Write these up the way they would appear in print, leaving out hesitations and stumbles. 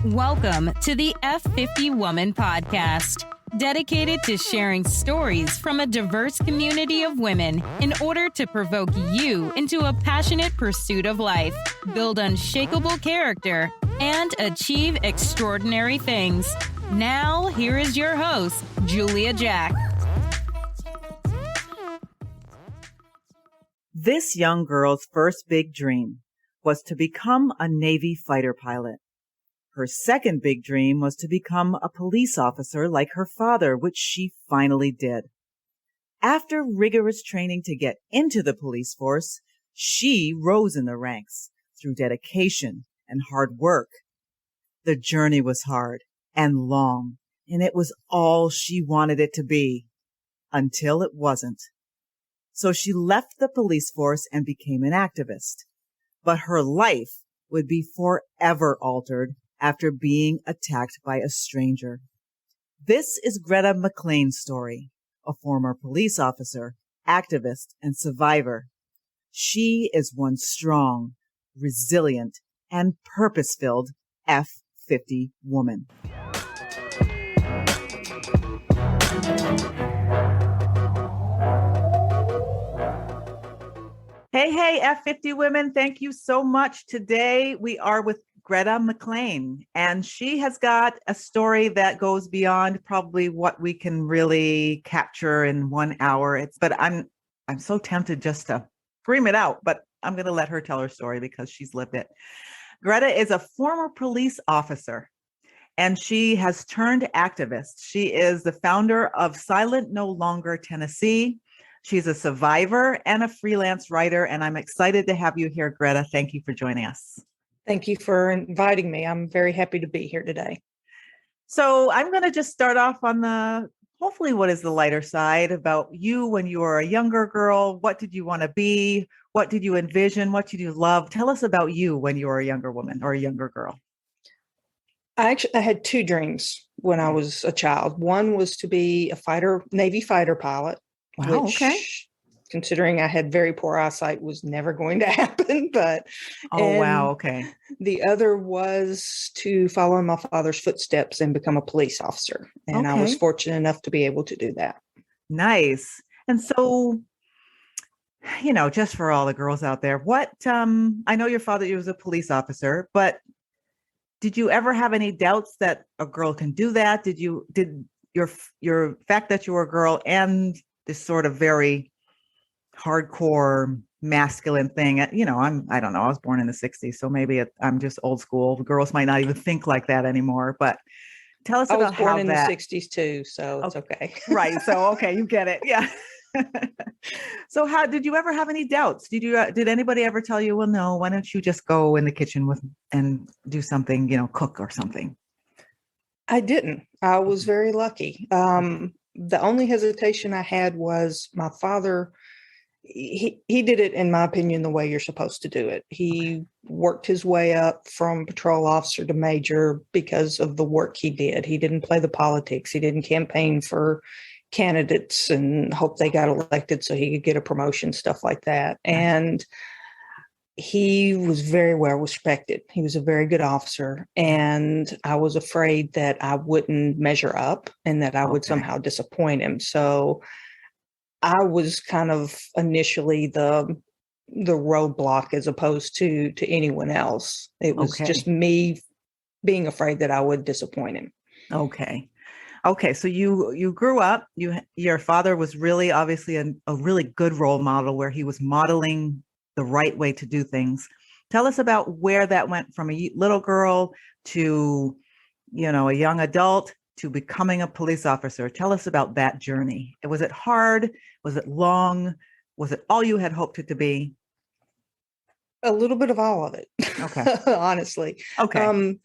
Welcome to the F50 Woman Podcast, dedicated to sharing stories from a diverse community of women in order to provoke you into a passionate pursuit of life, build unshakable character, and achieve extraordinary things. Now, here is your host, Julia Jack. This young girl's first big dream was to become a Navy fighter pilot. Her second big dream was to become a police officer like her father, which she finally did. After rigorous training to get into the police force, she rose in the ranks through dedication and hard work. The journey was hard and long, and it was all she wanted it to be, until it wasn't. So she left the police force and became an activist. But her life would be forever altered after being attacked by a stranger. This is Greta McClain's story, a former police officer, activist, and survivor. She is one strong, resilient, and purpose-filled F50 woman. Hey, F50 women, thank you so much. Today we are with Greta McClain, and she has got a story that goes beyond probably what we can really capture in 1 hour. But I'm so tempted just to scream it out, but I'm going to let her tell her story because she's lived it. Greta is a former police officer, and she has turned activist. She is the founder of Silent No Longer Tennessee. She's a survivor and a freelance writer, and I'm excited to have you here, Greta. Thank you for joining us. Thank you for inviting me. I'm very happy to be here today. So I'm going to just start off on hopefully what is the lighter side about you when you were a younger girl. What did you want to be? What did you envision? What did you love? Tell us about you when you were a younger woman or a younger girl. I had two dreams when I was a child. One was to be a Navy fighter pilot. Wow, which, okay. Considering I had very poor eyesight, was never going to happen. Wow, okay. The other was to follow in my father's footsteps and become a police officer. And I was fortunate enough to be able to do that. Nice. And so, just for all the girls out there, I know your father was a police officer, but did you ever have any doubts that a girl can do that? Did your fact that you were a girl and this sort of very hardcore masculine thing, I don't know. I was born in the 60s, so maybe I'm just old school. The girls might not even think like that anymore, but tell us about how that. I was born in the 60s too, so it's okay. Right. So, okay. You get it. Yeah. So how did you ever have any doubts? Did anybody ever tell you, well, no, why don't you just go in the kitchen and do something, cook or something? I didn't. I was very lucky. The only hesitation I had was my father. He did it, in my opinion, the way you're supposed to do it. He worked his way up from patrol officer to major because of the work he did. He didn't play the politics. He didn't campaign for candidates and hope they got elected so he could get a promotion, stuff like that. And he was very well respected. He was a very good officer. And I was afraid that I wouldn't measure up and that I would somehow disappoint him. So I was kind of initially the roadblock as opposed to anyone else. It was just me being afraid that I would disappoint him. Okay. So you grew up, your father was really obviously a really good role model where he was modeling the right way to do things. Tell us about where that went from a little girl to, a young adult to becoming a police officer. Tell us about that journey. Was it hard? Was it long? Was it all you had hoped it to be? A little bit of all of it. Okay. Honestly. Okay.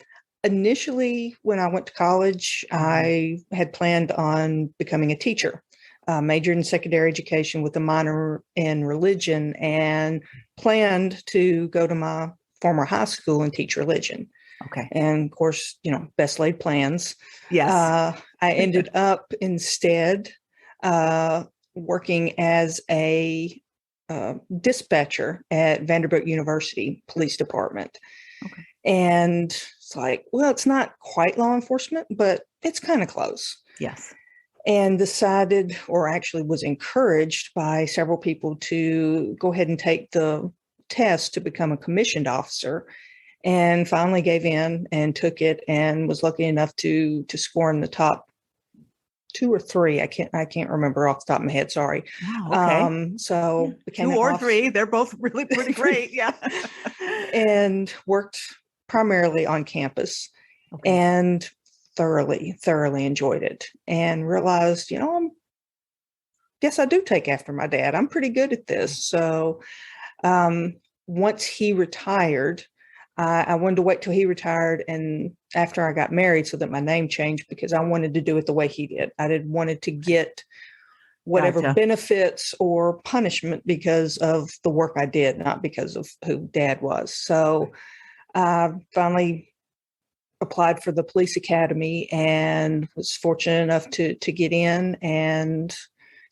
Initially, when I went to college, I had planned on becoming a teacher. Majored in secondary education with a minor in religion, and planned to go to my former high school and teach religion. Okay. And of course, best laid plans. Yes. I ended up instead working as a dispatcher at Vanderbilt University Police Department. Okay. And it's like, well, it's not quite law enforcement, but it's kind of close. Yes. And decided, or actually was encouraged by several people to go ahead and take the test to become a commissioned officer, and finally gave in and took it, and was lucky enough to score in the top 2 or 3. I can't remember off the top of my head. Sorry. Wow, okay. So became 2 or 3, they're both really pretty great. Yeah. and worked primarily on campus, Okay. and thoroughly enjoyed it, and realized, guess I do take after my dad. I'm pretty good at this. So once he retired, I wanted to wait till he retired and after I got married so that my name changed, because I wanted to do it the way he did. I didn't wanted to get whatever Gotcha. benefits or punishment because of the work I did, not because of who Dad was. So I finally applied for the police academy and was fortunate enough to get in, and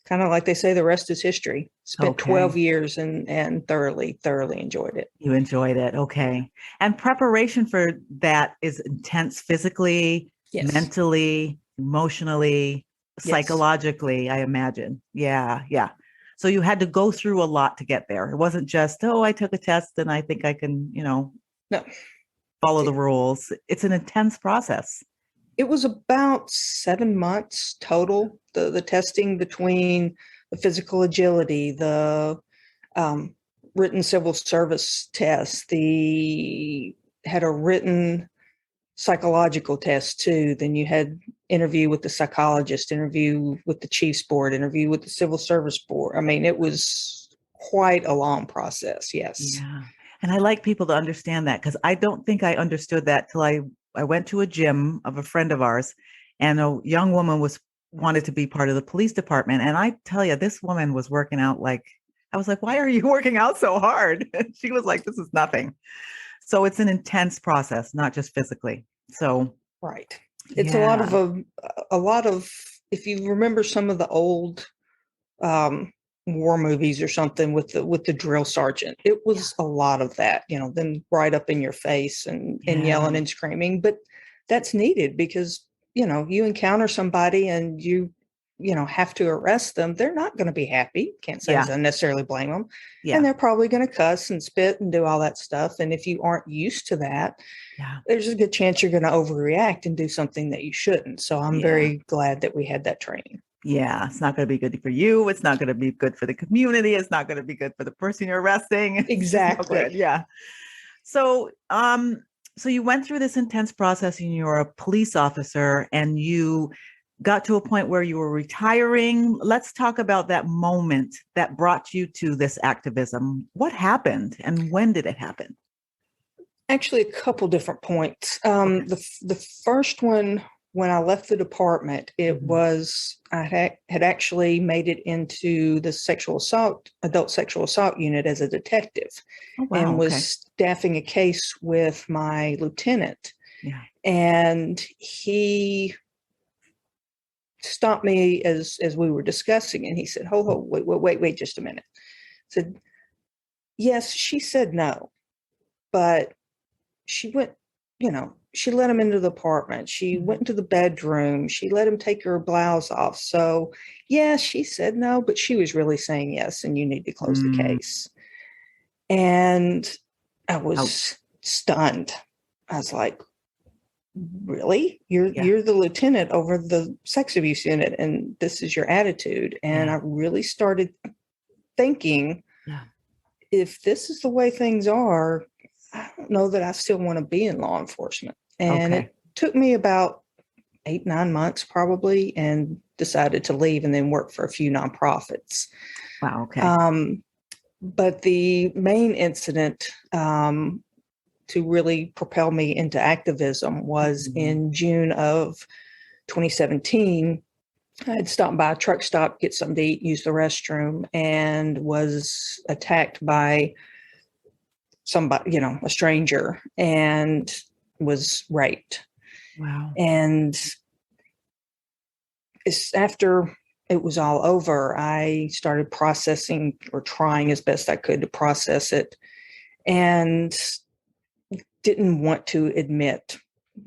kind of like they say, the rest is history. Spent 12 years and thoroughly enjoyed it. You enjoyed it. Okay. And preparation for that is intense physically, Yes. mentally, emotionally, psychologically, I imagine. Yeah. Yeah. So you had to go through a lot to get there. It wasn't just, oh, I took a test and I think I can, No. follow the rules. It's an intense process. It was about 7 months total, the testing, between the physical agility, the written civil service test, had a written psychological test too. Then you had interview with the psychologist, interview with the chief's board, interview with the civil service board. I mean, it was quite a long process. Yes. Yeah. And I like people to understand that, because I don't think I understood that till I went to a gym of a friend of ours, and a young woman wanted to be part of the police department. And I tell you, this woman was working out I was like, why are you working out so hard? She was like, this is nothing. So it's an intense process, not just physically. So right. It's a lot of, if you remember some of the old war movies or something with the drill sergeant, it was a lot of that, them right up in your face and yelling and screaming. But that's needed because, you encounter somebody and you have to arrest them. They're not going to be happy. Can't say I necessarily blame them. Yeah. And they're probably going to cuss and spit and do all that stuff. And if you aren't used to that, there's a good chance you're going to overreact and do something that you shouldn't. So I'm very glad that we had that training. Yeah, it's not going to be good for you. It's not going to be good for the community. It's not going to be good for the person you're arresting. Exactly. Yeah. So, so you went through this intense process and you're a police officer and you got to a point where you were retiring. Let's talk about that moment that brought you to this activism. What happened and when did it happen? Actually, a couple different points. The first one, when I left the department, it was, I had actually made it into the adult sexual assault unit as a detective, and was staffing a case with my lieutenant. Yeah. And he stopped me as we were discussing, and he said, wait just a minute. I said, yes, she said no, but she went, she let him into the apartment. She went into the bedroom. She let him take her blouse off. So, yes, she said no, but she was really saying yes, and you need to close the case. And I was stunned. I was like, really? You're the lieutenant over the sex abuse unit, and this is your attitude? And I really started thinking, if this is the way things are, I don't know that I still want to be in law enforcement. And it took me about 8-9 months probably, and decided to leave and then work for a few nonprofits. Wow. Okay. But the main incident to really propel me into activism was in June of 2017. I had stopped by a truck stop, get something to eat, use the restroom, and was attacked by somebody, a stranger, and was raped. Wow. And it's after it was all over, I started processing, or trying as best I could to process it. And didn't want to admit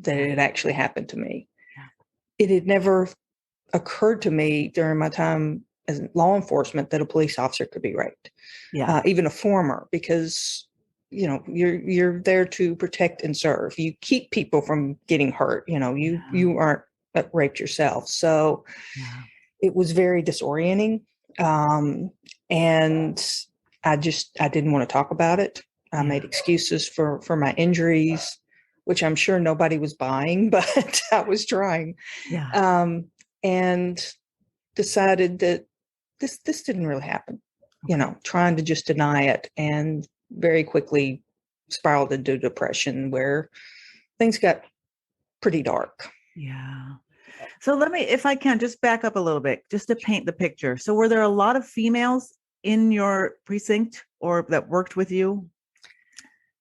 that it had actually happened to me. Yeah. It had never occurred to me during my time as law enforcement that a police officer could be raped, even a former, because you're there to protect and serve. You keep people from getting hurt. You aren't raped yourself, so it was very disorienting, and I didn't want to talk about it. I made excuses for my injuries, which I'm sure nobody was buying, but I was trying. And decided that this didn't really happen. Trying to just deny it, and very quickly spiraled into depression where things got pretty dark. Yeah. So let me, if I can, just back up a little bit, just to paint the picture. So were there a lot of females in your precinct or that worked with you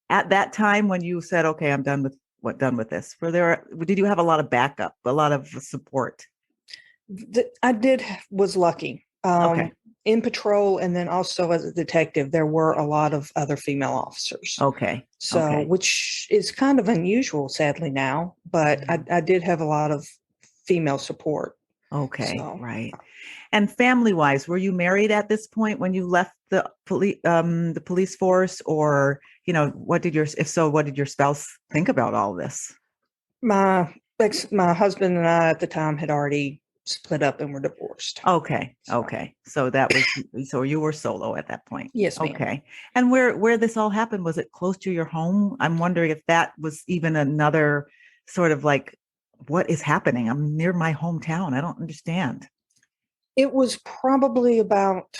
at that time when you said, okay, I'm done with this? Did you have a lot of backup, a lot of support? Was lucky. Okay. In patrol, and then also as a detective, there were a lot of other female officers. Okay. So, which is kind of unusual, sadly now, but I did have a lot of female support. Okay. So. Right. And family-wise, were you married at this point when you left the police force, or what did your spouse think about all this? My husband and I at the time had already split up and were divorced. Okay. Okay. So so you were solo at that point. Yes, ma'am. Okay. And where this all happened, was it close to your home? I'm wondering if that was even another sort of like, what is happening? I'm near my hometown. I don't understand. It was probably about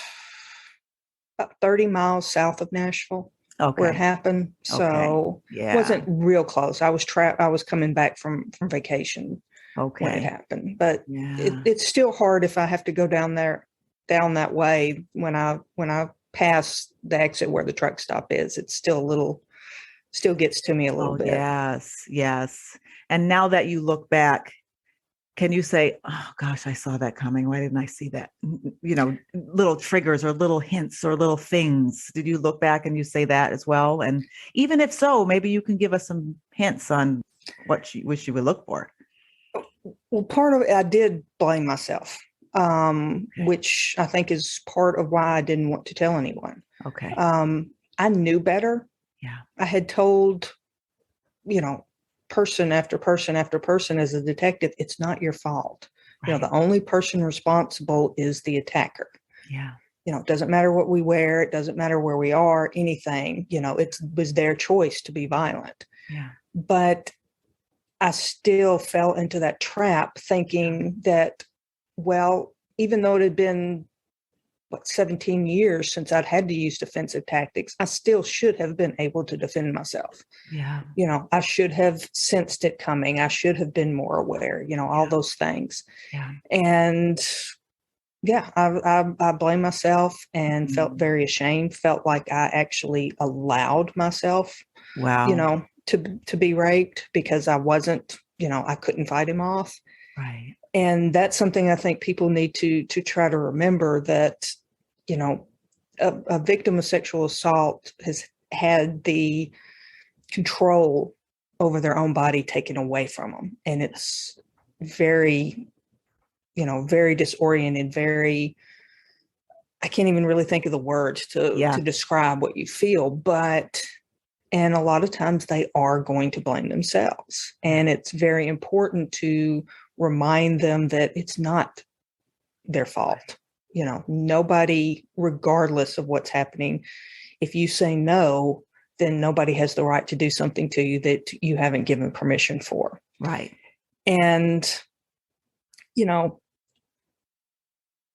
30 miles south of Nashville. Where it happened. So it wasn't real close. I was coming back from vacation when it happened. But it's still hard if I have to go down that way when I pass the exit where the truck stop is. It's still gets to me a little bit. Yes. And now that you look back, can you say, oh gosh, I saw that coming. Why didn't I see that? Little triggers or little hints or little things. Did you look back and you say that as well? And even if so, maybe you can give us some hints on what you wish you would look for. Well, part of it, I did blame myself, which I think is part of why I didn't want to tell anyone. Okay. I knew better. Yeah. I had told, person after person after person as a detective, it's not your fault. Right. The only person responsible is the attacker. Yeah. It doesn't matter what we wear. It doesn't matter where we are, anything, it was their choice to be violent. Yeah. But I still fell into that trap thinking that, well, even though it had been 17 years since I'd had to use defensive tactics, I still should have been able to defend myself. Yeah. I should have sensed it coming. I should have been more aware, all those things. Yeah. And I blame myself and felt very ashamed, felt like I actually allowed myself, to be raped because I wasn't, I couldn't fight him off. Right. And that's something I think people need to try to remember, that, a victim of sexual assault has had the control over their own body taken away from them. And it's very, very disoriented, I can't even really think of the words to describe what you feel, and a lot of times they are going to blame themselves. And it's very important to remind them that it's not their fault. Nobody, regardless of what's happening, if you say no, then nobody has the right to do something to you that you haven't given permission for. Right. And,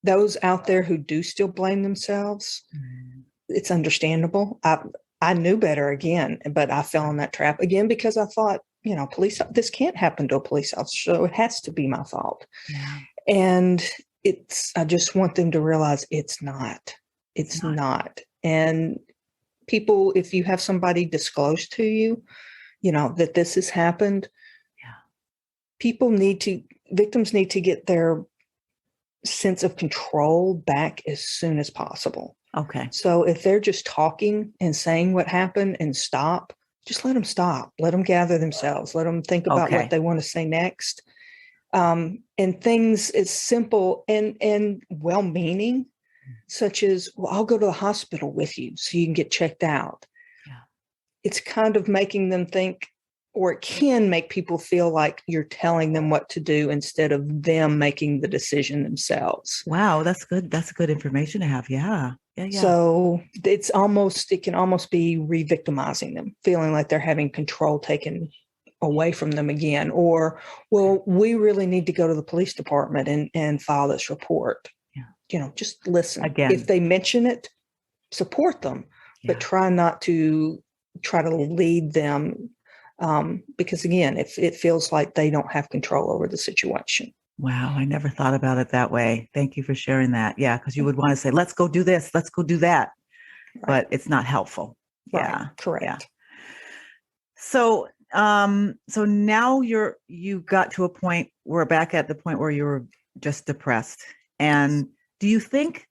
those out there who do still blame themselves, it's understandable. I knew better again, but I fell in that trap again because I thought, this can't happen to a police officer, so it has to be my fault. Yeah. And I just want them to realize it's not. It's not. And people, if you have somebody disclose to you, that this has happened, victims need to get their sense of control back as soon as possible. Okay. So if they're just talking and saying what happened and stop, just let them stop, let them gather themselves, let them think about what they want to say next. And things as simple and well-meaning, such as, well, I'll go to the hospital with you so you can get checked out. Yeah. It's kind of making them think, or it can make people feel like you're telling them what to do instead of them making the decision themselves. Wow, that's good. That's good information to have. Yeah. Yeah. So it can almost be re-victimizing them, feeling like they're having control taken away from them again, or, well, we really need to go to the police department and file this report. Yeah. Just listen. Again. If they mention it, support them, but try not to lead them. Because again, if it feels like they don't have control over the situation. Wow, I never thought about it that way. Thank you for sharing that. Yeah, because you would want to say, let's go do this, let's go do that. Right. But it's not helpful. Right. Yeah. Correct. Yeah. So now you got to a point, we're back at the point where you were just depressed. And do you think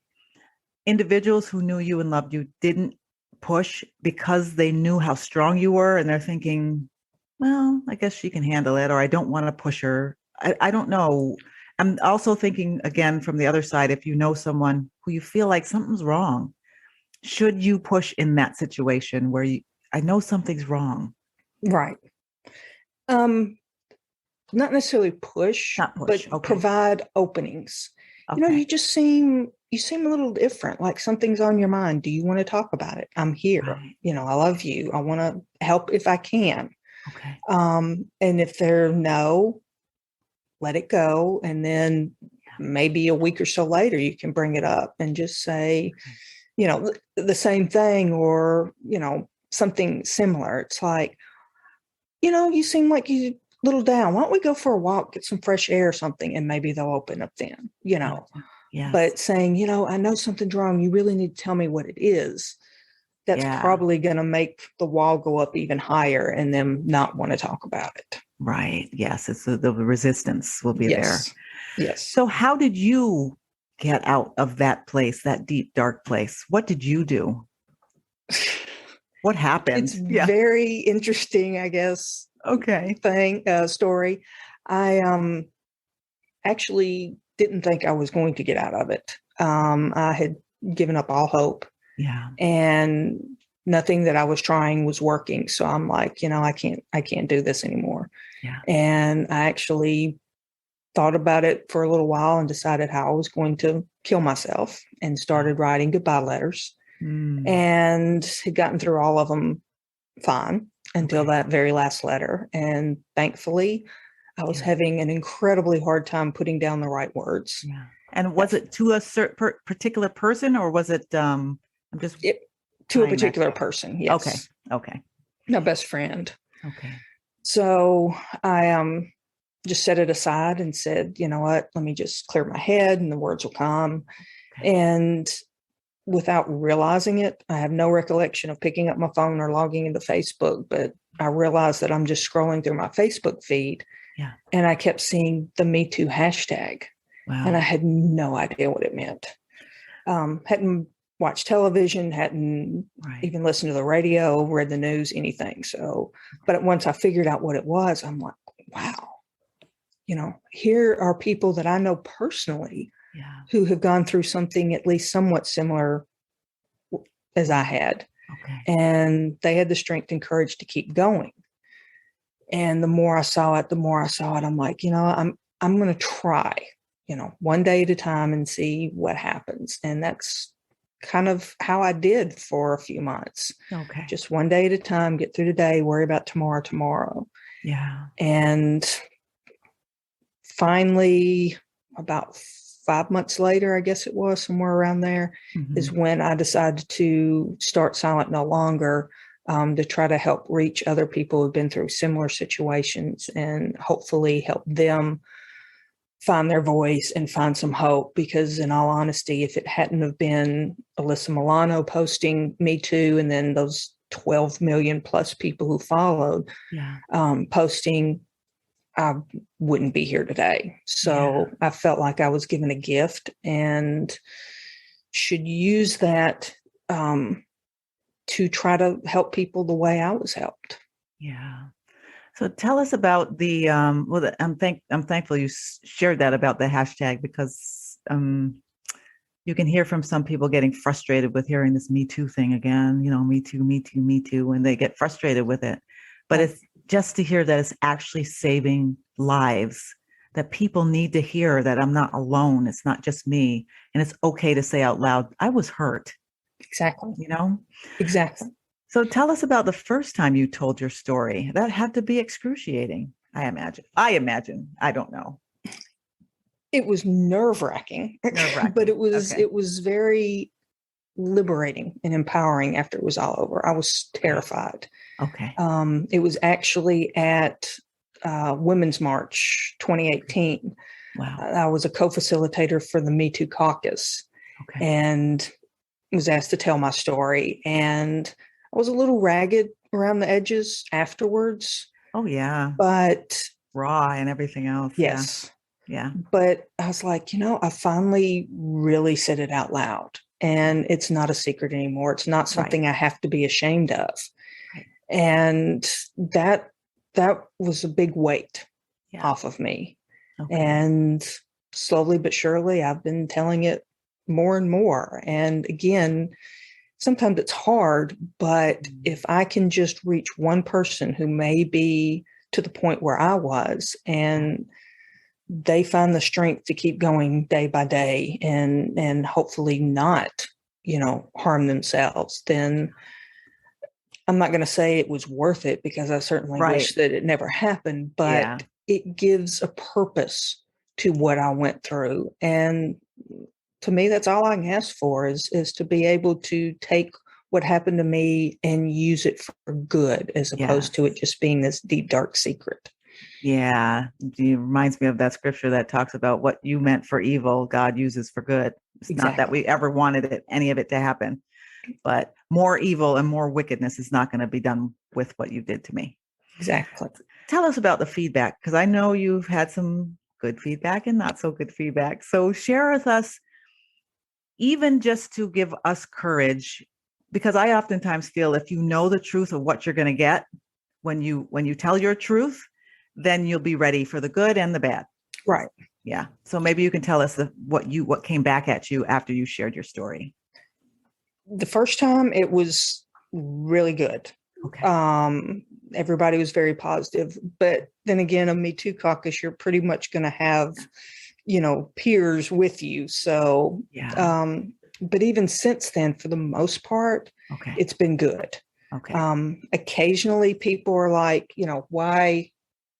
individuals who knew you and loved you didn't push because they knew how strong you were and they're thinking, well, I guess she can handle it, or I don't want to push her. I don't know. I'm also thinking, again, from the other side, if you know someone who you feel like something's wrong, should you push in that situation where I know something's wrong? Right. Not necessarily push, but provide openings. Okay. You seem a little different, like something's on your mind. Do you want to talk about it? I'm here. Right. I love you. I want to help if I can. Okay. And if they're no, let it go. And then maybe a week or so later, you can bring it up and just say, the same thing, or, something similar. It's like, you seem like you're a little down. Why don't we go for a walk, get some fresh air or something? And maybe they'll open up then, Yes. But saying, I know something's wrong. You really need to tell me what it is. That's probably going to make the wall go up even higher and them not want to talk about it. Right. Yes. It's the resistance will be there. Yes. So how did you get out of that place, that deep, dark place? What did you do? What happened? It's very interesting, I guess. Story. I actually didn't think I was going to get out of it. I had given up all hope. Yeah. And nothing that I was trying was working. So I'm like, I can't do this anymore. Yeah. And I actually thought about it for a little while and decided how I was going to kill myself and started writing goodbye letters and had gotten through all of them fine until that very last letter. And thankfully I was having an incredibly hard time putting down the right words. Yeah. And was it to a certain particular person, or was it, to a particular person? Yes. Okay. My best friend. Okay. So I just set it aside and said, you know what, let me just clear my head and the words will come. Okay. And without realizing it, I have no recollection of picking up my phone or logging into Facebook, but I realized that I'm just scrolling through my Facebook feed. Yeah. And I kept seeing the Me Too hashtag. Wow. And I had no idea what it meant. Hadn't watched television, hadn't even listened to the radio, read the news, anything. So, but once I figured out what it was, I'm like, wow, here are people that I know personally who have gone through something at least somewhat similar as I had. Okay. And they had the strength and courage to keep going. And the more I saw it, I'm like, I'm going to try, one day at a time and see what happens. And that's kind of how I did for a few months. Okay. Just one day at a time, get through the day, worry about tomorrow. Yeah. And finally, about 5 months later, I guess it was somewhere around there, is when I decided to start Silent No Longer, to try to help reach other people who've been through similar situations and hopefully help them find their voice and find some hope. Because in all honesty, if it hadn't have been Alyssa Milano posting Me Too and then those 12 million plus people who followed posting, I wouldn't be here today. So I felt like I was given a gift and should use that to try to help people the way I was helped. Yeah. So tell us about the I'm thankful you shared that about the hashtag because you can hear from some people getting frustrated with hearing this Me Too thing again, Me Too, Me Too, Me Too, and they get frustrated with it. But it's just to hear that it's actually saving lives, that people need to hear that I'm not alone. It's not just me. And it's okay to say out loud, I was hurt. Exactly. Exactly. So tell us about the first time you told your story. That had to be excruciating, I imagine. I don't know. It was nerve-wracking, but it was very liberating and empowering after it was all over. I was terrified. Okay. It was actually at Women's March 2018. Wow. I was a co-facilitator for the Me Too caucus and was asked to tell my story. And I was a little ragged around the edges afterwards. Oh, yeah. But raw and everything else. Yes. Yeah. But I was like, I finally really said it out loud. And it's not a secret anymore. It's not something I have to be ashamed of. Right. And that was a big weight off of me. Okay. And slowly but surely, I've been telling it more and more. And again, sometimes it's hard, but if I can just reach one person who may be to the point where I was, and they find the strength to keep going day by day and hopefully not, harm themselves, then I'm not going to say it was worth it, because I certainly wish that it never happened, but it gives a purpose to what I went through. And to me, that's all I can ask for is to be able to take what happened to me and use it for good, as opposed to it just being this deep, dark secret. Yeah. It reminds me of that scripture that talks about what you meant for evil, God uses for good. It's not that we ever wanted any of it to happen, but more evil and more wickedness is not going to be done with what you did to me. Exactly. Tell us about the feedback, because I know you've had some good feedback and not so good feedback. So share with us, even just to give us courage, because I oftentimes feel if you know the truth of what you're going to get, when you tell your truth, then you'll be ready for the good and the bad. Right. Yeah. So maybe you can tell us what came back at you after you shared your story. The first time it was really good. Okay. Everybody was very positive, but then again, a Me Too caucus, you're pretty much going to have, peers with you. So, but even since then, for the most part, it's been good. Okay. Occasionally people are like,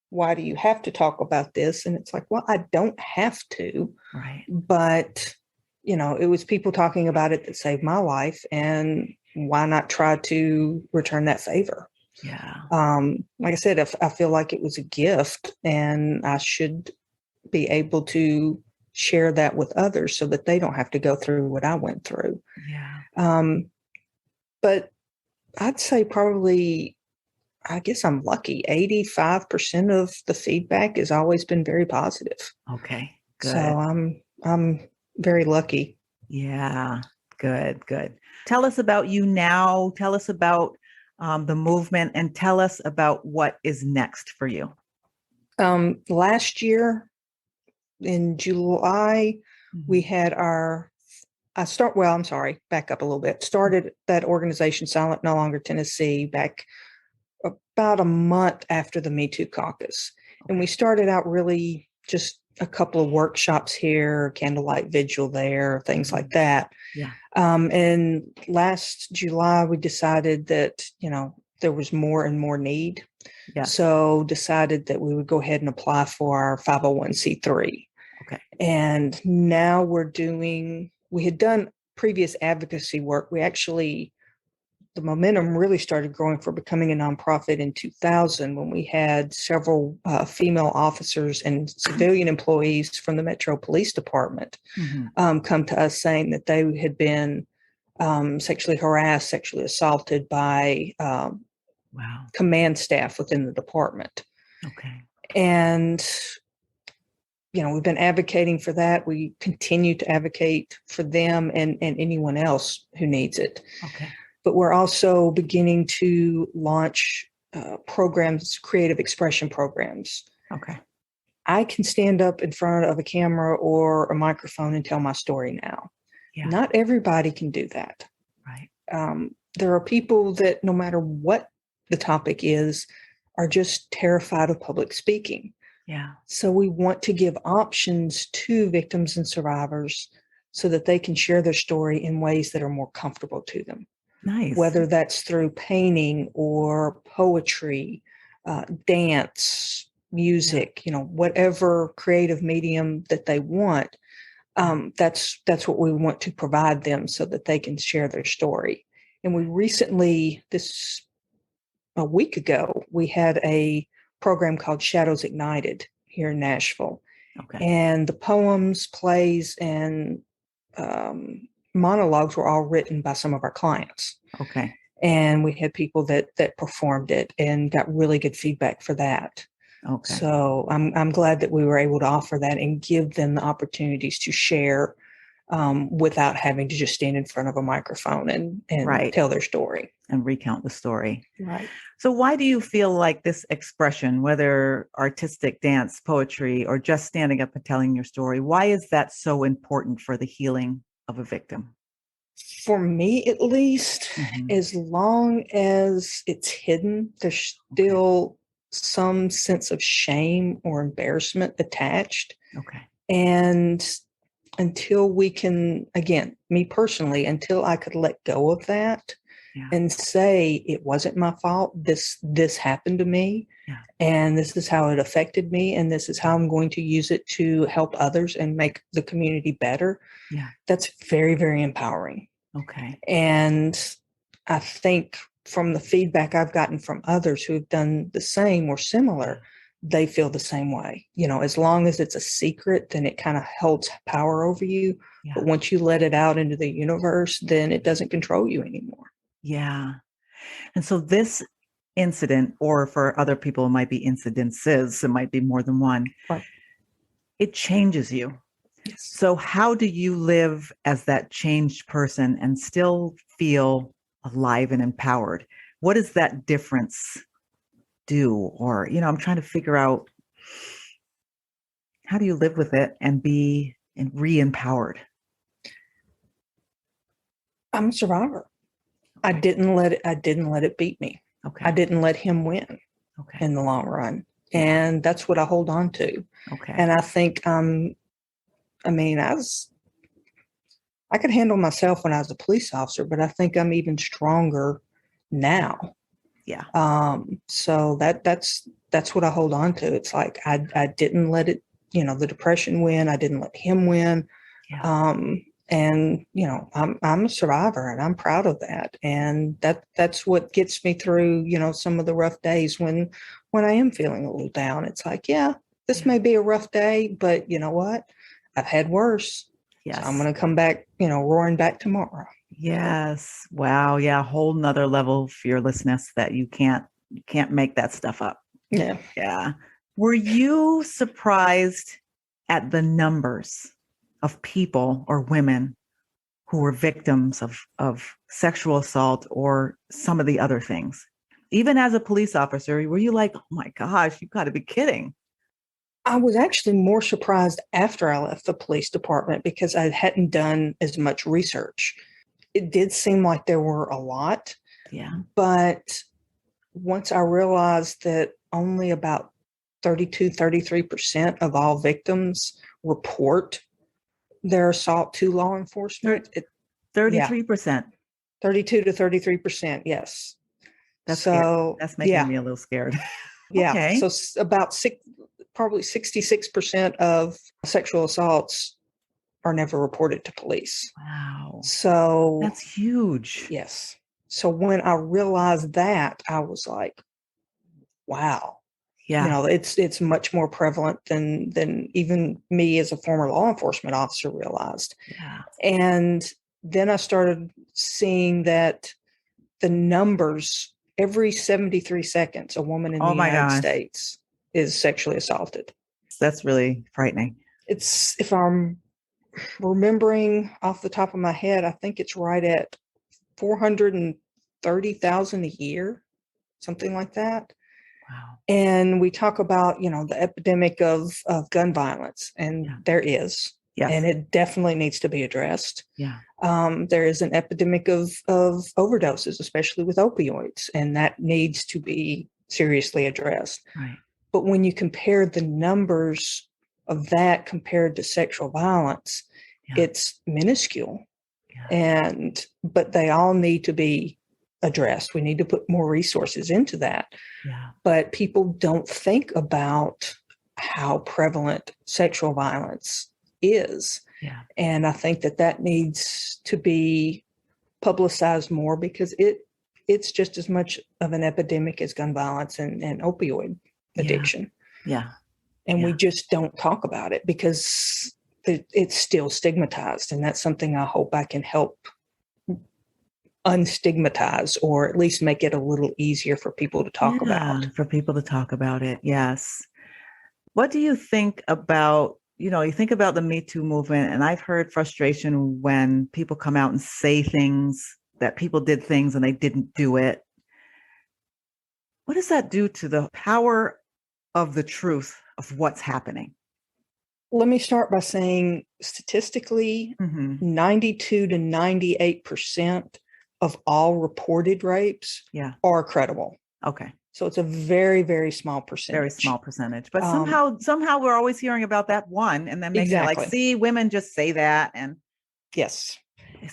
why do you have to talk about this? And it's like, well, I don't have to. Right. But, it was people talking about it that saved my life, and why not try to return that favor? Yeah. Like I said, I feel like it was a gift, and I should be able to share that with others so that they don't have to go through what I went through. Yeah. But I'd say probably, I guess I'm lucky. 85% of the feedback has always been very positive. Okay. Good. So I'm very lucky. Yeah. Good. Tell us about you now. Tell us about the movement, and tell us about what is next for you. Last year in July, we had back up a little bit. Started that organization, Silent No Longer Tennessee, back about a month after the Me Too caucus. And we started out really just a couple of workshops here, candlelight vigil there, things like that. Yeah. And last July, we decided that, there was more and more need. Yeah. So decided that we would go ahead and apply for our 501c3. Okay. And now we had done previous advocacy work. The momentum really started growing for becoming a nonprofit in 2000, when we had several female officers and civilian employees from the Metro Police Department come to us saying that they had been sexually harassed, sexually assaulted by command staff within the department. Okay. And, we've been advocating for that. We continue to advocate for them and anyone else who needs it. Okay. But we're also beginning to launch programs, creative expression programs. Okay. I can stand up in front of a camera or a microphone and tell my story now. Yeah. Not everybody can do that. Right. There are people that, no matter what the topic is, are just terrified of public speaking. Yeah. So we want to give options to victims and survivors so that they can share their story in ways that are more comfortable to them. Nice. Whether that's through painting or poetry, dance, music, whatever creative medium that they want. That's what we want to provide them so that they can share their story. And we recently, a week ago, we had a program called Shadows Ignited here in Nashville. Okay. And the poems, plays, and monologues were all written by some of our clients. Okay. And we had people that performed it and got really good feedback for that. Okay. So I'm glad that we were able to offer that and give them the opportunities to share without having to just stand in front of a microphone and Right. tell their story. And recount the story. Right. So why do you feel like this expression, whether artistic, dance, poetry, or just standing up and telling your story, why is that so important for the healing of a victim? For me, at least, Mhm. as long as it's hidden, there's still some sense of shame or embarrassment attached. Okay. And until we can, again, me personally, until I could let go of that and say it wasn't my fault, this happened to me, and this is how it affected me, and this is how I'm going to use it to help others and make the community better. Yeah. That's very, very empowering. Okay. And I think from the feedback I've gotten from others who have done the same or similar, they feel the same way. As long as it's a secret, then it kind of holds power over you. Yeah. But once you let it out into the universe, then it doesn't control you anymore. Yeah. And so this incident, or for other people, it might be incidences, it might be more than one. Right. It changes you. Yes. So how do you live as that changed person and still feel alive and empowered? What does that difference do? Or, I'm trying to figure out, how do you live with it and be re-empowered? I'm a survivor. Okay. I didn't let it beat me. Okay. I didn't let him win in the long run. And that's what I hold on to. Okay. And I think I could handle myself when I was a police officer, but I think I'm even stronger now. Yeah. So that's what I hold on to. It's like I didn't let it, the depression win. I didn't let him win. Yeah. And I'm a survivor, and I'm proud of that. And that's what gets me through, some of the rough days when I am feeling a little down. It's like, this may be a rough day, but you know what? I've had worse. Yes. So I'm going to come back, roaring back tomorrow. Yes. Wow. Yeah. A whole nother level of fearlessness that you can't make that stuff up. Yeah. Yeah. Were you surprised at the numbers of people or women who were victims of sexual assault or some of the other things? Even as a police officer, were you like, oh my gosh, you've got to be kidding? I was actually more surprised after I left the police department because I hadn't done as much research. It did seem like there were a lot. Yeah. But once I realized that only about 33% of all victims report their assault to law enforcement. 33%. 32 to 33%, yes. That's scary. That's making me a little scared. Yeah. Okay. So about probably 66% of sexual assaults are never reported to police. Wow. So that's huge. Yes. So when I realized that, I was like, wow. Yeah. It's much more prevalent than even me as a former law enforcement officer realized. Yeah. And then I started seeing that the numbers, every 73 seconds, a woman in the United States is sexually assaulted. That's really frightening. It's, if I'm remembering off the top of my head, I think it's right at 430,000 a year. something like that. Wow. And we talk about, the epidemic of gun violence, and there is, Yes. and it definitely needs to be addressed. Yeah. There is an epidemic of overdoses, especially with opioids, and that needs to be seriously addressed. Right. But when you compare the numbers of that compared to sexual violence, it's minuscule. Yeah. But they all need to be addressed. We need to put more resources into that. Yeah. But people don't think about how prevalent sexual violence is. Yeah. And I think that needs to be publicized more, because it's just as much of an epidemic as gun violence and opioid addiction. Yeah. And we just don't talk about it because it's still stigmatized. And that's something I hope I can help unstigmatize, or at least make it a little easier for people to talk about. For people to talk about it. Yes. What do you think about, you think about the Me Too movement, and I've heard frustration when people come out and say things that people did things and they didn't do it. What does that do to the power of the truth of what's happening? Let me start by saying, statistically, 92 to 98% of all reported rapes are credible. Okay. So it's a very, very small percentage. Very small percentage. But somehow we're always hearing about that one, and then making it like, see, women just say that. And yes.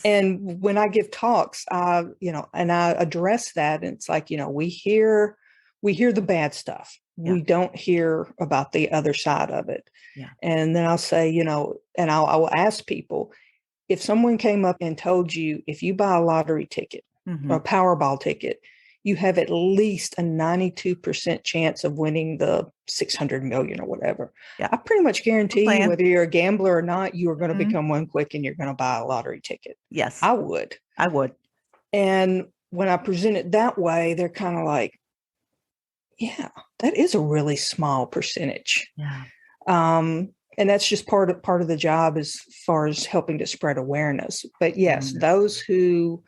And when I give talks, and I address that, and it's like, we hear the bad stuff. Yeah. We don't hear about the other side of it. Yeah. And then I'll say, and I will ask people, if someone came up and told you, if you buy a lottery ticket or a Powerball ticket, you have at least a 92% chance of winning the 600 million or whatever. Yeah. I pretty much guarantee you, whether you're a gambler or not, you are going to become one quick and you're going to buy a lottery ticket. Yes. I would. And when I present it that way, they're kind of like, yeah, that is a really small percentage. Yeah. And that's just part of the job as far as helping to spread awareness. But yes, those who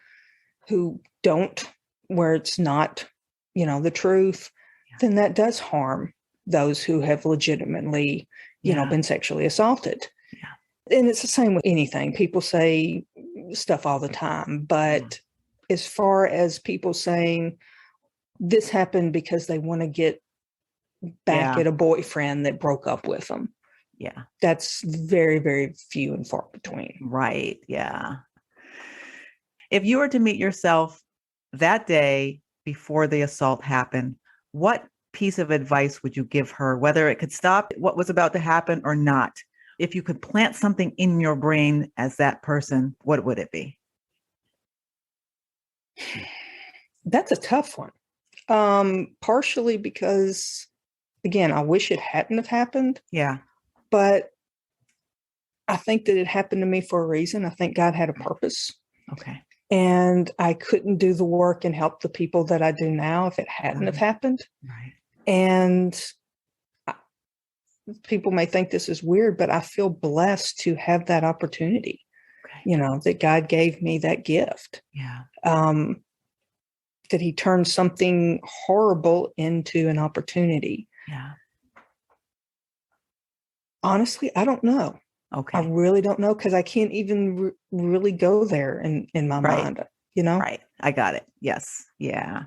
don't, where it's not, the truth, then that does harm those who have legitimately, been sexually assaulted. Yeah. And it's the same with anything. People say stuff all the time, but as far as people saying this happened because they want to get back at a boyfriend that broke up with them. Yeah. That's very, very few and far between. Right. Yeah. If you were to meet yourself that day before the assault happened, what piece of advice would you give her, whether it could stop what was about to happen or not? If you could plant something in your brain as that person, what would it be? That's a tough one. Partially because, again, I wish it hadn't have happened. Yeah. But I think that it happened to me for a reason. I think God had a purpose. Okay. And I couldn't do the work and help the people that I do now if it hadn't have happened. Right. And people may think this is weird, but I feel blessed to have that opportunity. Okay. That God gave me that gift. Yeah. That he turned something horrible into an opportunity. Yeah. Honestly, I don't know. Okay. I really don't know, because I can't even really go there in my mind, Right. I got it. Yes. Yeah.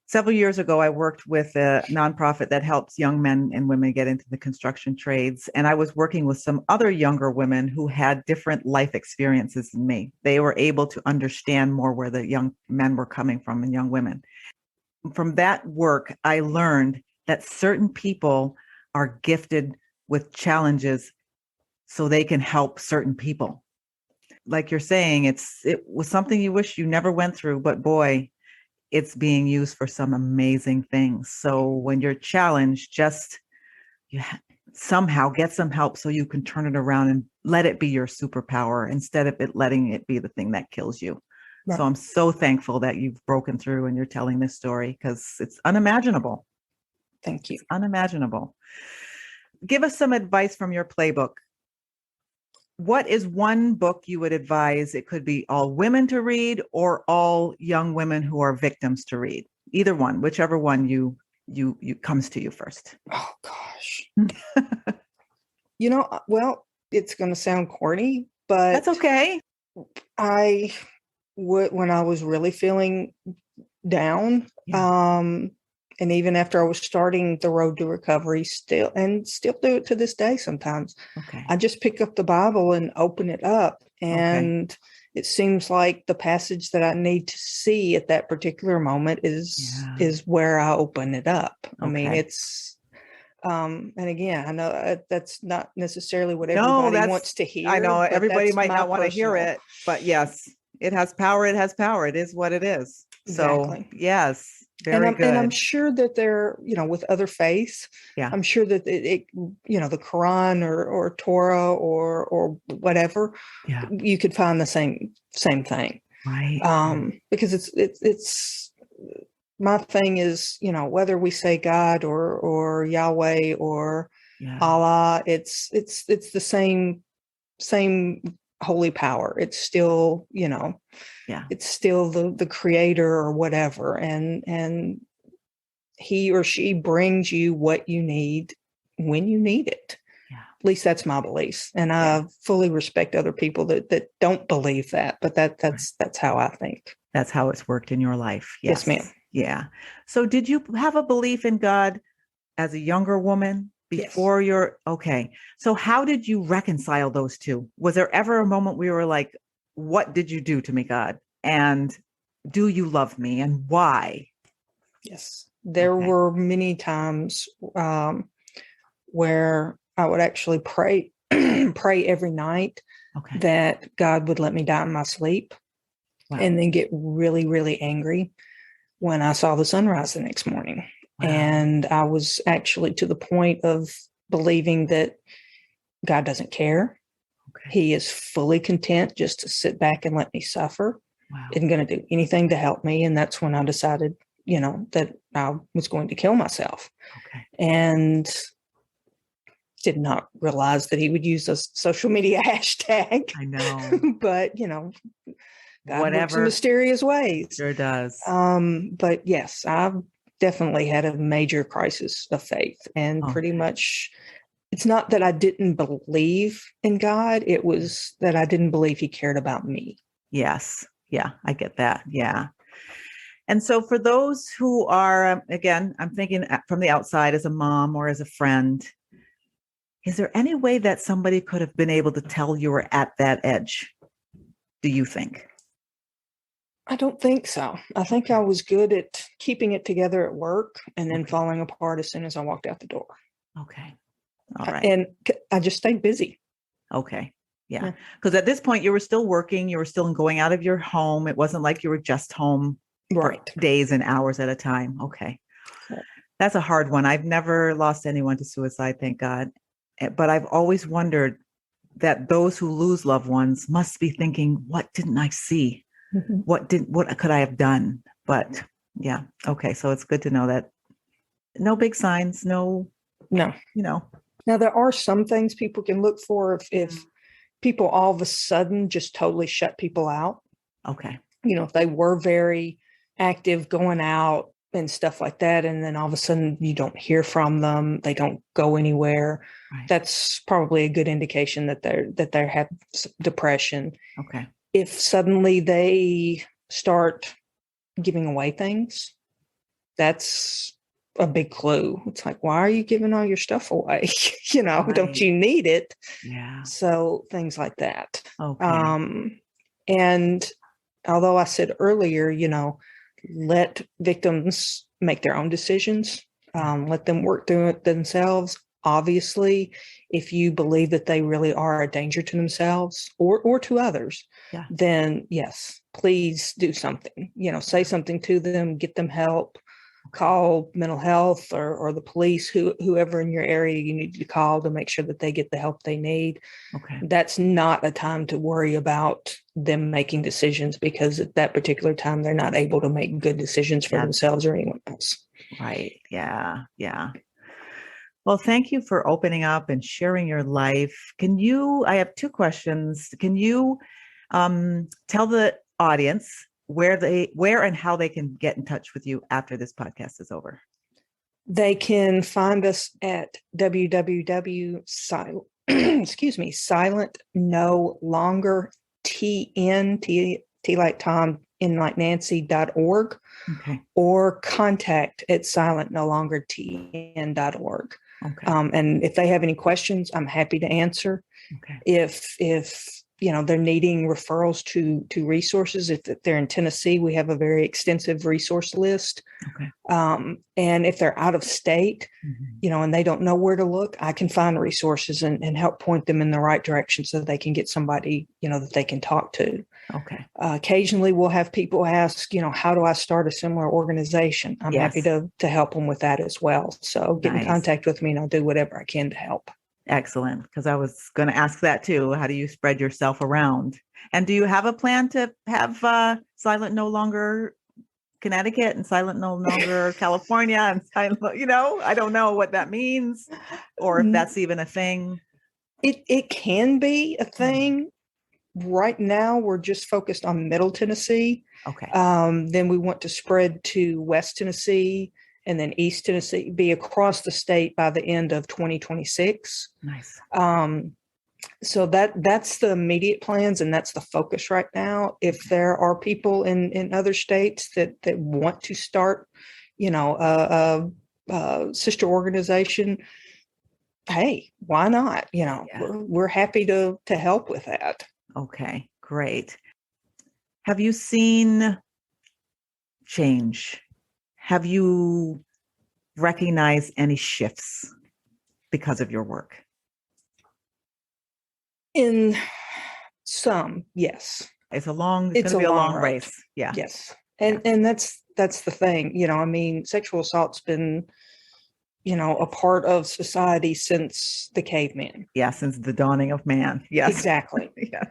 Several years ago, I worked with a nonprofit that helps young men and women get into the construction trades. And I was working with some other younger women who had different life experiences than me. They were able to understand more where the young men were coming from and young women. From that work, I learned that certain people are gifted with challenges so they can help certain people. Like you're saying, it was something you wish you never went through, but boy, it's being used for some amazing things. So when you're challenged, somehow get some help so you can turn it around and let it be your superpower instead of letting it be the thing that kills you. Right. So I'm so thankful that you've broken through and you're telling this story, because it's unimaginable. Thank you. It's unimaginable. Give us some advice from your playbook. What is one book you would advise? It could be all women to read or all young women who are victims to read. Either one, whichever one you comes to you first. Oh gosh. Well, it's going to sound corny, but That's okay. I would, when I was really feeling down, and even after I was starting the road to recovery, still do it to this day sometimes. Okay. I just pick up the Bible and open it up, and it seems like the passage that I need to see at that particular moment is where I open it up. I mean, it's and again, I know that's not necessarily what everybody wants to hear. I know everybody might not want to hear it, but yes, it has power. It has power. It is what it is. Exactly. So yes. Very good. And I'm sure that there, with other faiths, I'm sure that it the Quran or Torah or whatever, you could find the same thing. Right. Because it's my thing is, whether we say God or Yahweh or Allah, it's the same holy power. It's still, it's still the creator or whatever. And he or she brings you what you need when you need it. Yeah. At least that's my beliefs. And I fully respect other people that don't believe that, but that's how I think. That's how it's worked in your life. Yes, ma'am. Yeah. So did you have a belief in God as a younger woman? Before okay. So how did you reconcile those two? Was there ever a moment where you were like, what did you do to me, God? And do you love me? And why? Yes. There were many times where I would actually pray every night that God would let me die in my sleep, and then get really, really angry when I saw the sunrise the next morning. Wow. And I was actually to the point of believing that God doesn't care. He is fully content just to sit back and let me suffer. Isn't going to do anything to help me. And that's when I decided, that I was going to kill myself. And did not realize that he would use a social media hashtag. I know. But, God works in mysterious ways. Sure does. But yes, I've definitely had a major crisis of faith, and pretty much it's not that I didn't believe in God. It was that I didn't believe he cared about me. Yes. Yeah, I get that. Yeah. And so for those who are, again, I'm thinking from the outside as a mom or as a friend, is there any way that somebody could have been able to tell you were at that edge? Do you think? I don't think so. I think I was good at keeping it together at work and then falling apart as soon as I walked out the door. Okay. All right. And I just stayed busy. Okay. Yeah. Because at this point you were still working, you were still going out of your home. It wasn't like you were just home for days and hours at a time. Okay. That's a hard one. I've never lost anyone to suicide, thank God. But I've always wondered that those who lose loved ones must be thinking, what didn't I see? What could I have done? But yeah. Okay. So it's good to know that no big signs, no. Now there are some things people can look for if people all of a sudden just totally shut people out. Okay. If they were very active going out and stuff like that, and then all of a sudden you don't hear from them, they don't go anywhere. That's probably a good indication that they have depression. Okay. If suddenly they start giving away things, that's a big clue. It's like, why are you giving all your stuff away? Don't you need it? Yeah. So things like that. Okay. And although I said earlier, let victims make their own decisions, let them work through it themselves. Obviously, if you believe that they really are a danger to themselves or to others, then yes, please do something. Say something to them, get them help, call mental health or the police, whoever in your area you need to call to make sure that they get the help they need. Okay. That's not a time to worry about them making decisions, because at that particular time, they're not able to make good decisions for themselves or anyone else. Right. Yeah. Yeah. Well, thank you for opening up and sharing your life. I have two questions. Can you tell the audience where and how they can get in touch with you after this podcast is over. They can find us at silent no longer T like Tom, N like Nancy.org, Okay. or contact at silentnolongertn.org. Okay. And if they have any questions, I'm happy to answer. Okay. If they're needing referrals to resources, if they're in Tennessee, we have a very extensive resource list. Okay. And if they're out of state, Mm-hmm. and they don't know where to look, I can find resources and help point them in the right direction so they can get somebody, that they can talk to. Okay. Occasionally we'll have people ask, how do I start a similar organization? I'm happy to help them with that as well. So get in contact with me and I'll do whatever I can to help. Excellent. Because I was going to ask that too. How do you spread yourself around? And do you have a plan to have Silent No Longer Connecticut and Silent No Longer California and Silent, I don't know what that means or if that's even a thing. It can be a thing. Right now, we're just focused on Middle Tennessee. Okay. Then we want to spread to West Tennessee and then East Tennessee, be across the state by the end of 2026. Nice. So that's the immediate plans, and that's the focus right now. If there are people in other states that want to start, a sister organization, hey, why not? We're happy to help with that. Okay, great. Have you seen change? Have you recognized any shifts because of your work? In some, yes. It's going to be a long race. Yeah. Yes. And that's the thing, sexual assault's been, a part of society since the cavemen. Yeah. Since the dawning of man. Yes. Exactly. Yes.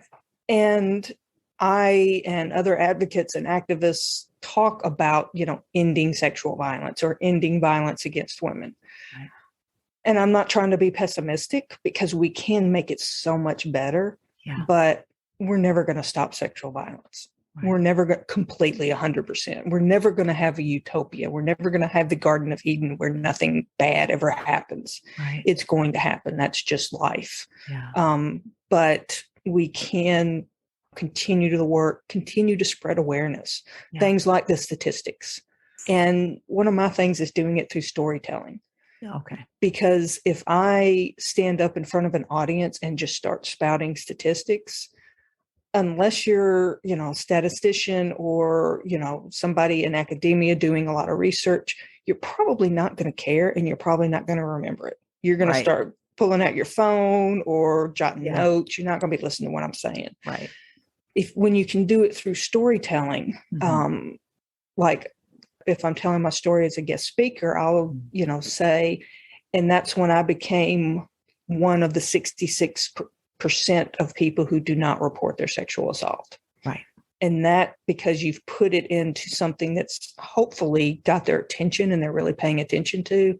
And I and other advocates and activists talk about, ending sexual violence or ending violence against women. Right. And I'm not trying to be pessimistic because we can make it so much better, but we're never going to stop sexual violence. Right. We're never going to completely 100%. We're never going to have a utopia. We're never going to have the Garden of Eden where nothing bad ever happens. Right. It's going to happen. That's just life. Yeah. But we can continue to work, continue to spread awareness, things like the statistics. And one of my things is doing it through storytelling. Okay. Because if I stand up in front of an audience and just start spouting statistics, unless you're, a statistician or, somebody in academia doing a lot of research, you're probably not going to care and you're probably not going to remember it. You're going to start pulling out your phone or jotting notes. You're not going to be listening to what I'm saying. Right. When you can do it through storytelling, like if I'm telling my story as a guest speaker, I'll, say, and that's when I became one of the 66% of people who do not report their sexual assault. Right. And that because you've put it into something that's hopefully got their attention and they're really paying attention to,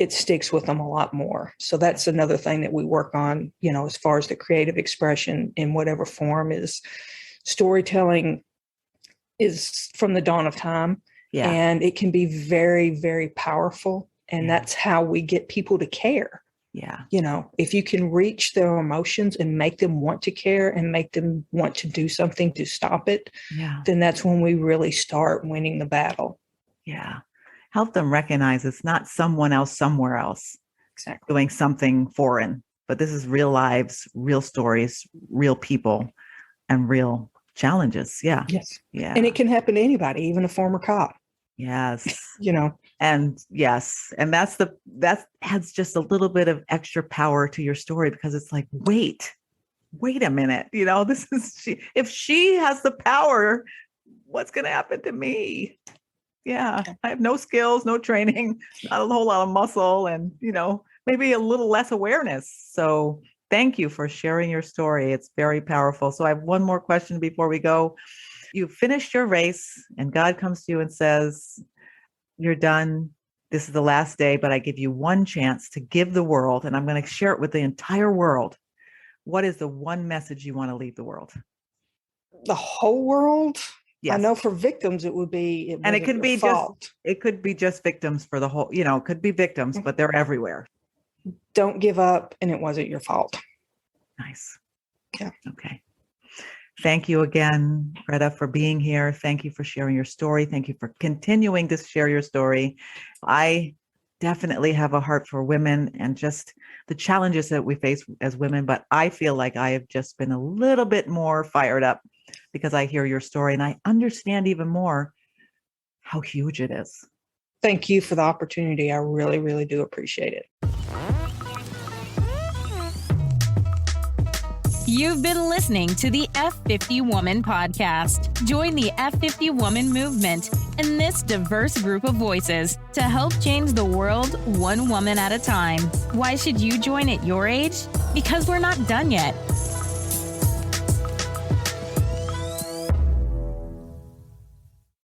it sticks with them a lot more. So that's another thing that we work on, as far as the creative expression in whatever form is storytelling is from the dawn of time. Yeah. And it can be very, very powerful. And that's how we get people to care. Yeah. If you can reach their emotions and make them want to care and make them want to do something to stop it, then that's when we really start winning the battle. Yeah. Help them recognize it's not someone else somewhere else doing something foreign, but this is real lives, real stories, real people, and real challenges. Yeah. Yes. Yeah. And it can happen to anybody, even a former cop. Yes. And yes. And that adds just a little bit of extra power to your story because it's like, wait a minute, this is if she has the power, what's going to happen to me? Yeah. I have no skills, no training, not a whole lot of muscle and, maybe a little less awareness. So thank you for sharing your story. It's very powerful. So I have one more question before we go. You finished your race and God comes to you and says, you're done. This is the last day, but I give you one chance to give the world, and I'm going to share it with the entire world. What is the one message you want to leave the world? The whole world? Yes. I know for victims, it would be, And it could be fault. it could be just victims for the whole, it could be victims, but they're everywhere. Don't give up, and it wasn't your fault. Nice. Yeah. Okay. Thank you again, Greta, for being here. Thank you for sharing your story. Thank you for continuing to share your story. I definitely have a heart for women and just the challenges that we face as women, but I feel like I have just been a little bit more fired up because I hear your story and I understand even more how huge it is. Thank you for the opportunity. I really, really do appreciate it. You've been listening to the F50 Woman Podcast. Join the F50 Woman movement and this diverse group of voices to help change the world one woman at a time. Why should you join at your age? Because we're not done yet.